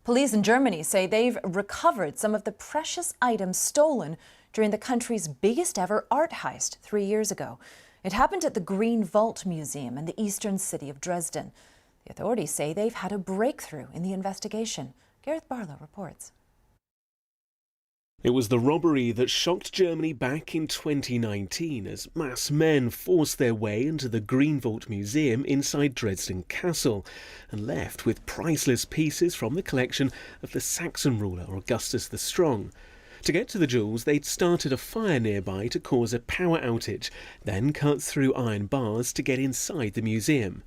Police in Germany say they've recovered some of the precious items stolen during the country's biggest ever art heist 3 years ago. It happened at the Green Vault Museum in the eastern city of Dresden. The authorities say they've had a breakthrough in the investigation. Gareth Barlow reports. It was the robbery that shocked Germany back in 2019 as mass men forced their way into the Green Vault Museum inside Dresden Castle and left with priceless pieces from the collection of the Saxon ruler Augustus the Strong. To get to the jewels, they'd started a fire nearby to cause a power outage, then cut through iron bars to get inside the museum.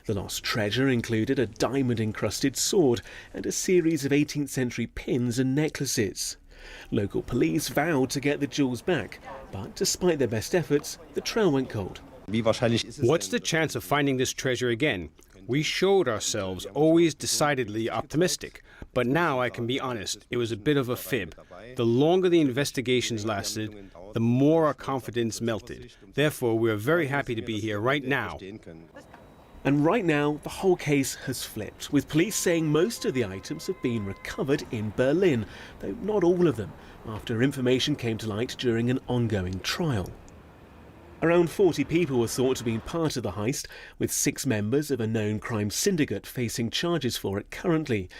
The lost treasure included a diamond-encrusted sword and a series of 18th century pins and necklaces. Local police vowed to get the jewels back, but despite their best efforts, the trail went cold. What's the chance of finding this treasure again? We showed ourselves always decidedly optimistic, but now I can be honest, it was a bit of a fib. The longer the investigations lasted, the more our confidence melted. Therefore, we are very happy to be here right now. And right now, the whole case has flipped, with police saying most of the items have been recovered in Berlin, though not all of them, after information came to light during an ongoing trial. Around 40 people were thought to have been part of the heist, with 6 members of a known crime syndicate facing charges for it currently.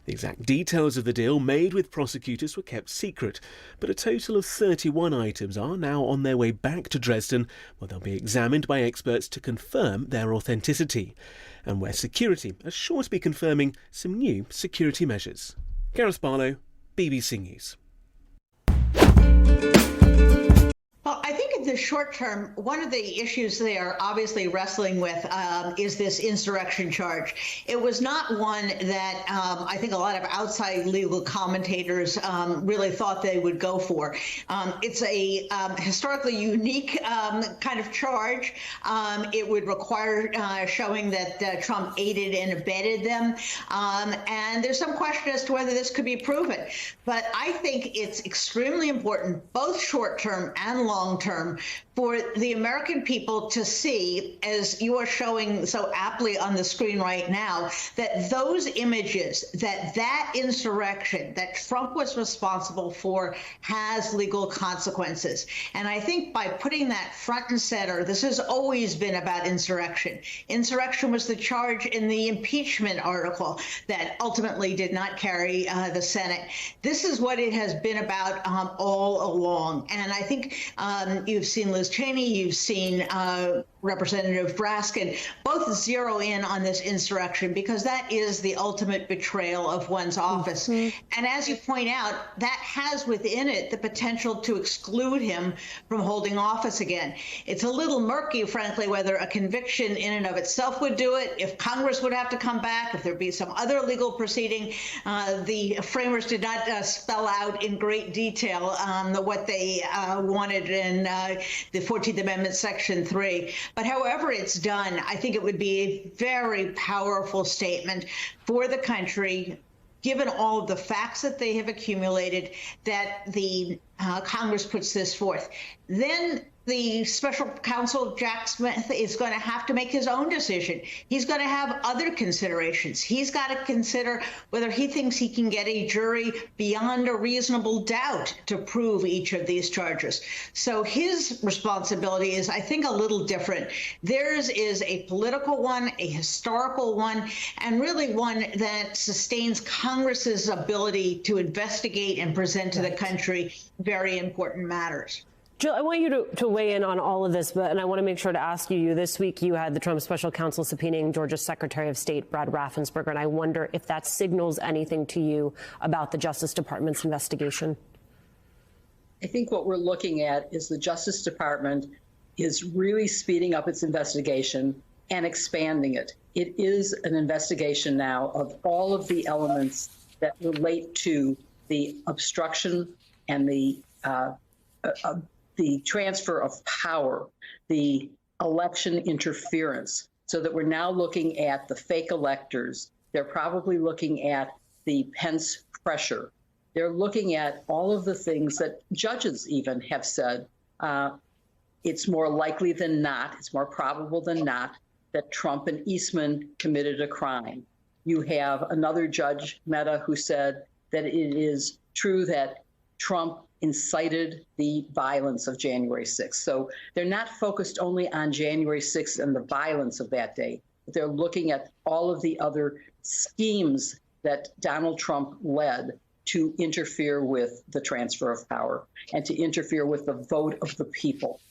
The exact details of the deal made with prosecutors were kept secret, but a total of 31 items are now on their way back to Dresden, where they'll be examined by experts to confirm their authenticity, and where security are sure to be confirming some new security measures. Gareth Barlow, BBC News. Well, I think in the short term, one of the issues they are obviously wrestling with is this insurrection charge. It was not one that I think a lot of outside legal commentators really thought they would go for. It's a historically unique kind of charge. It would require showing that Trump aided and abetted them. And there's some question as to whether this could be proven. But I think it's extremely important, both short term and long term, for the American people to see, as you are showing so aptly on the screen right now, that those images, that insurrection that Trump was responsible for has legal consequences. And I think by putting that front and center, this has always been about insurrection. Insurrection was the charge in the impeachment article that ultimately did not carry the Senate. This is what it has been about all along. And I think you've seen Liz Cheney, you've seen Representative Braskin, both zero in on this insurrection because that is the ultimate betrayal of one's office. And as you point out, that has within it the potential to exclude him from holding office again. It's a little murky, frankly, whether a conviction in and of itself would do it, if Congress would have to come back, if there'd be some other legal proceeding. The framers did not spell out in great detail what they wanted in the 14th Amendment, Section 3. But however it's done, I think it would be a very powerful statement for the country, given all of the facts that they have accumulated, that the Congress puts this forth. Then the special counsel, Jack Smith, is going to have to make his own decision. He's going to have other considerations. He's got to consider whether he thinks he can get a jury beyond a reasonable doubt to prove each of these charges. So his responsibility is, I think, a little different. Theirs is a political one, a historical one, and really one that sustains Congress's ability to investigate and present to the country very important matters. Jill, I want you to weigh in on all of this, and I want to make sure to ask you, this week you had the Trump special counsel subpoenaing Georgia's Secretary of State, Brad Raffensperger, and I wonder if that signals anything to you about the Justice Department's investigation. I think what we're looking at is the Justice Department is really speeding up its investigation and expanding it. It is an investigation now of all of the elements that relate to the obstruction and the transfer of power, the election interference, so that we're now looking at the fake electors. They're probably looking at the Pence pressure. They're looking at all of the things that judges even have said. It's more likely than not, it's more probable than not, that Trump and Eastman committed a crime. You have another judge, Mehta, who said that it is true that Trump incited the violence of January 6th. So they're not focused only on January 6th and the violence of that day, but they're looking at all of the other schemes that Donald Trump led to interfere with the transfer of power and to interfere with the vote of the people.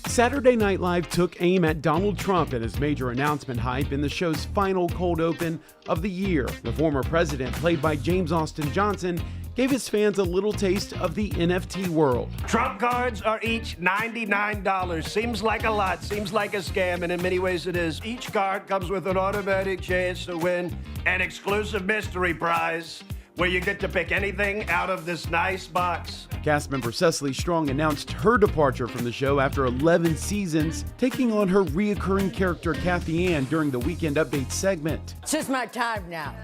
Saturday Night Live took aim at Donald Trump and his major announcement hype in the show's final cold open of the year. The former president, played by James Austin Johnson, gave his fans a little taste of the NFT world. Trump cards are each $99. Seems like a lot, seems like a scam, and in many ways it is. Each card comes with an automatic chance to win an exclusive mystery prize where you get to pick anything out of this nice box. Cast member Cecilystrong announced her departure from the show after 11 seasons, taking on her reoccurring character Kathy Ann during the Weekend Update segment. It's just my time now.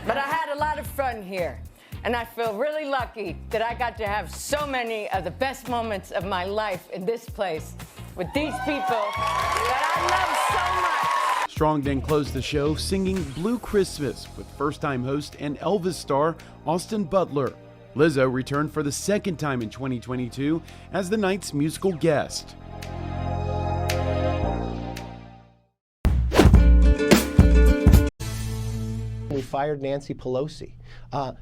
But I had a lot of fun here. And I feel really lucky that I got to have so many of the best moments of my life in this place with these people that I love so much. Strong then closed the show singing Blue Christmas with first-time host and Elvis star Austin Butler. Lizzo returned for the second time in 2022 as the night's musical guest. We fired Nancy Pelosi.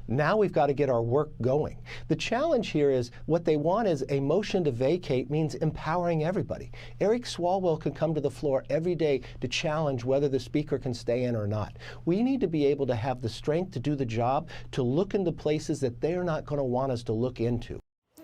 Now we've got to get our work going. The challenge here is what they want is a motion to vacate means empowering everybody. Eric Swalwell can come to the floor every day to challenge whether the speaker can stay in or not. We need to be able to have the strength to do the job, to look into places that they're not going to want us to look into.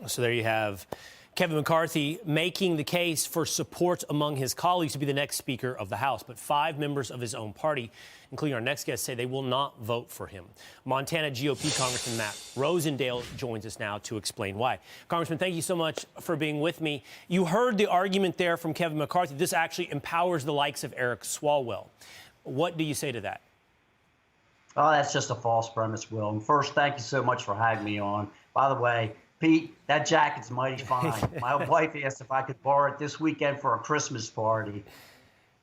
So there you have Kevin McCarthy making the case for support among his colleagues to be the next Speaker of the House. But 5 members of his own party, including our next guest, say they will not vote for him. Montana GOP Congressman Matt Rosendale joins us now to explain why. Congressman, thank you so much for being with me. You heard the argument there from Kevin McCarthy. This actually empowers the likes of Eric Swalwell. What do you say to that? Oh, that's just a false premise, Will. And first, thank you so much for having me on. By the way, Pete, that jacket's mighty fine. My wife asked if I could borrow it this weekend for a Christmas party.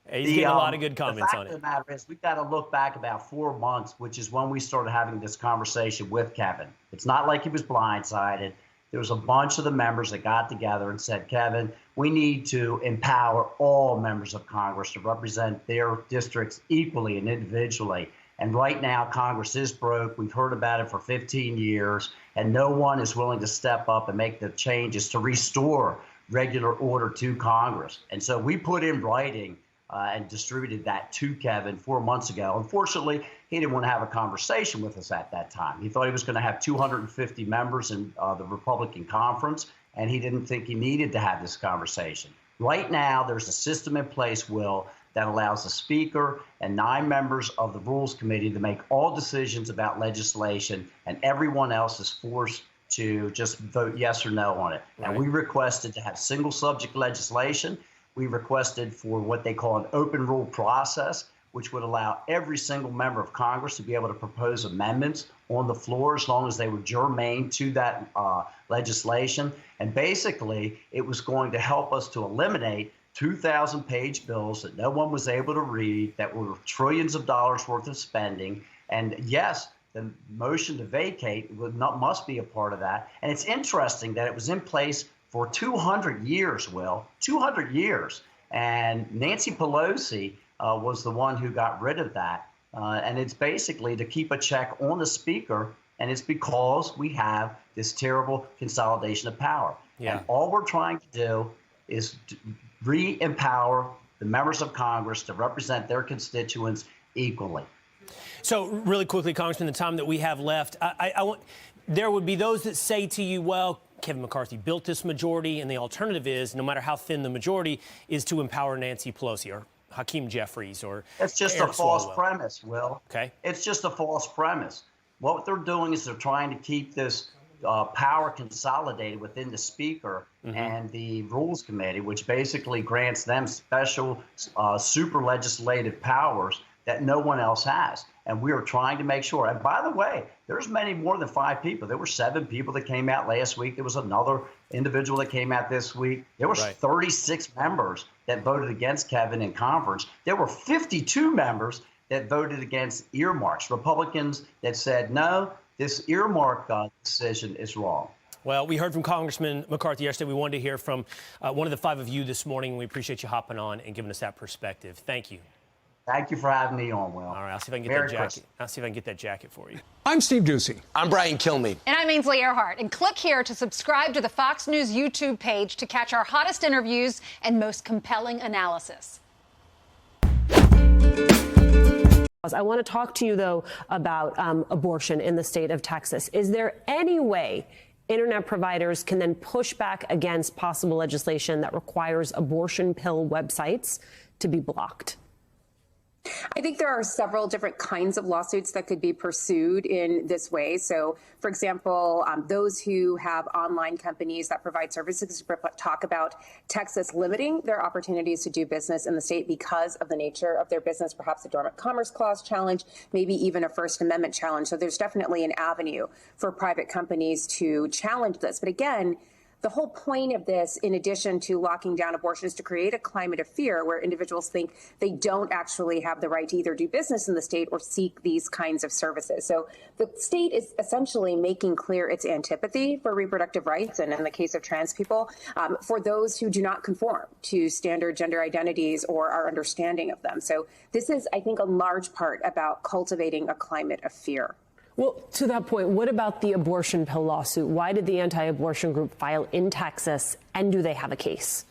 He's getting a lot of good comments on it. The fact of the matter is, we've got to look back about 4 months, which is when we started having this conversation with Kevin. It's not like he was blindsided. There was a bunch of the members that got together and said, Kevin, we need to empower all members of Congress to represent their districts equally and individually. And right now, Congress is broke. We've heard about it for 15 years, and no one is willing to step up and make the changes to restore regular order to Congress. And so we put in writing and distributed that to Kevin 4 months ago. Unfortunately, he didn't want to have a conversation with us at that time. He thought he was going to have 250 members in the Republican conference, and he didn't think he needed to have this conversation. Right now, there's a system in place, Will, that allows the Speaker and 9 members of the Rules Committee to make all decisions about legislation, and everyone else is forced to just vote yes or no on it. Right. And we requested to have single subject legislation. We requested for what they call an open rule process, which would allow every single member of Congress to be able to propose amendments on the floor as long as they were germane to that legislation. And basically, it was going to help us to eliminate 2,000-page bills that no one was able to read, that were trillions of dollars worth of spending. And yes, the motion to vacate must be a part of that. And it's interesting that it was in place for 200 years, Will, 200 years. And Nancy Pelosi was the one who got rid of that. And it's basically to keep a check on the Speaker. And it's because we have this terrible consolidation of power. Yeah. And all we're trying to do is re-empower the members of Congress to represent their constituents equally. So really quickly, Congressman, the time that we have left, I want, there would be those that say to you, well, Kevin McCarthy built this majority, and the alternative is, no matter how thin the majority, is to empower Nancy Pelosi or Hakeem Jeffries or It's just Eric a false Swalwell. premise, Will. Okay. It's just a false premise. What they're doing is they're trying to keep this power consolidated within the Speaker and the Rules Committee, which basically grants them special super legislative powers that no one else has. And we are trying to make sure. And by the way, there's many more than 5 people. There were 7 people that came out last week. There was another individual that came out this week. There were 36 members that voted against Kevin in conference. There were 52 members that voted against earmarks, Republicans that said, no, this earmark decision is wrong. Well, we heard from Congressman McCarthy yesterday. We wanted to hear from one of the 5 of you this morning. We appreciate you hopping on and giving us that perspective. Thank you. Thank you for having me on, Will. All right, I'll see if I can get that jacket. I'll see if I can get that jacket for you. I'm Steve Doocy. I'm Brian Kilmeade. And I'm Ainsley Earhart. And click here to subscribe to the Fox News YouTube page to catch our hottest interviews and most compelling analysis. I want to talk to you, though, about abortion in the state of Texas. Is there any way internet providers can then push back against possible legislation that requires abortion pill websites to be blocked? I think there are several different kinds of lawsuits that could be pursued in this way. So, for example, those who have online companies that provide services talk about Texas limiting their opportunities to do business in the state because of the nature of their business, perhaps a Dormant Commerce Clause challenge, maybe even a First Amendment challenge. So there's definitely an avenue for private companies to challenge this. But again, the whole point of this, in addition to locking down abortion, is to create a climate of fear where individuals think they don't actually have the right to either do business in the state or seek these kinds of services. So the state is essentially making clear its antipathy for reproductive rights, and in the case of trans people, for those who do not conform to standard gender identities or our understanding of them. So this is, I think, a large part about cultivating a climate of fear. Well, to that point, what about the abortion pill lawsuit? Why did the anti-abortion group file in Texas, and do they have a case?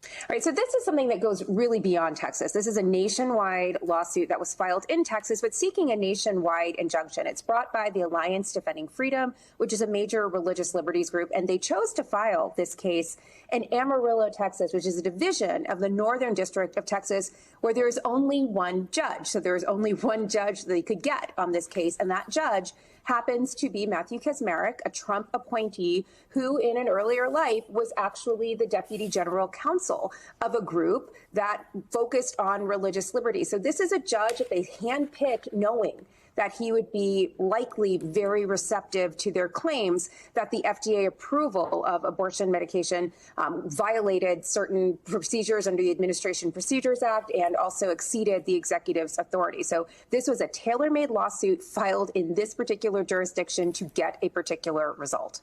All right, so this is something that goes really beyond Texas. This is a nationwide lawsuit that was filed in Texas, but seeking a nationwide injunction. It's brought by the Alliance Defending Freedom, which is a major religious liberties group, and they chose to file this case in Amarillo, Texas, which is a division of the Northern District of Texas, where there is only one judge. So there is only one judge they could get on this case, and that judge happens to be Matthew Kacsmaryk, a Trump appointee who in an earlier life was actually the deputy general counsel of a group that focused on religious liberty. So this is a judge that they handpicked knowing that he would be likely very receptive to their claims that the FDA approval of abortion medication violated certain procedures under the Administration Procedures Act and also exceeded the executive's authority. So this was a tailor-made lawsuit filed in this particular jurisdiction to get a particular result.